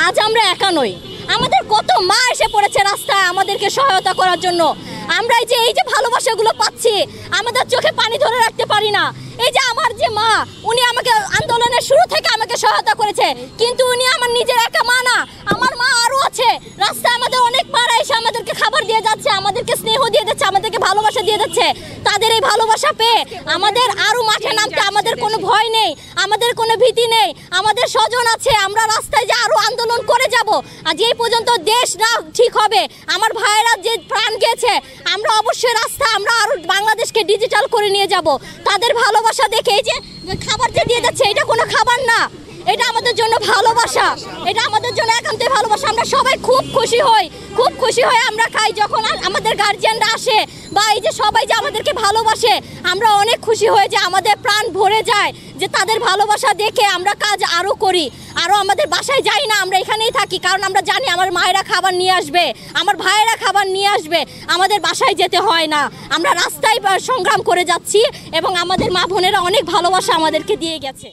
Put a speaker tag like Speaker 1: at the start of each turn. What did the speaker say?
Speaker 1: আজ আমরা একা নই, আমাদের কত মা এসে পড়েছে রাস্তায় আমাদেরকে সহায়তা করার জন্য। আমরা এই যে ভালোবাসাগুলো পাচ্ছি, আমাদের চোখে পানি ধরে রাখতে পারি না। এই যে আমার যে মা, উনি আমাকে আন্দোলনের শুরু থেকে আমাকে সহায়তা করেছে, কিন্তু উনি আমার নিজের একা মা না, আমার মা আরও আছে। রাস্তায় আমাদের অনেক পাড়া এসে আমাদেরকে খাবার দিয়ে যাচ্ছে, আমাদেরকে স্নেহ দিয়ে যাচ্ছে, আমাদেরকে ভালোবাসা দিয়ে যাচ্ছে। তাদের এই ভালোবাসা পেয়ে আমাদের আরও মাঠে নামতে আমাদের কোনো ভয় নেই, আমাদের কোনো ভীতি নেই। আমাদের স্বজন আছে, আমরা রাস্তায় যে আরও আন্দোলন করে যাব। আর যেই পর্যন্ত দেশ না ঠিক হবে, আমার ভাইয়েরা যে প্রাণ গিয়েছে, আমরা অবশ্যই আমরা আরও বাংলাদেশকে ডিজিটাল করে নিয়ে যাব। তাদের ভালোবাসা দেখে এই যে খাবার যে দিয়ে যাচ্ছে, এটা কোনো খাবার না, এটা আমাদের জন্য ভালোবাসা, এটা আমাদের জন্য একান্তই ভালোবাসা। আমরা সবাই খুব খুশি হই আমরা খাই যখন আমাদের গার্জিয়ানরা আসে, বা এই যে সবাই যে আমাদেরকে ভালোবাসে, আমরা অনেক খুশি হয়ে যে আমাদের প্রাণ ভরে যায় যে তাদের ভালোবাসা দেখে আমরা কাজ আরও করি, আরও আমাদের বাসায় যাই না, আমরা এখানেই থাকি। কারণ আমরা জানি আমার মায়েরা খাবার নিয়ে আসবে, আমার ভাইয়েরা খাবার নিয়ে আসবে, আমাদের বাসায় যেতে হয় না। আমরা রাস্তায় সংগ্রাম করে যাচ্ছি এবং আমাদের মা বোনেরা অনেক ভালোবাসা আমাদেরকে দিয়ে গেছে।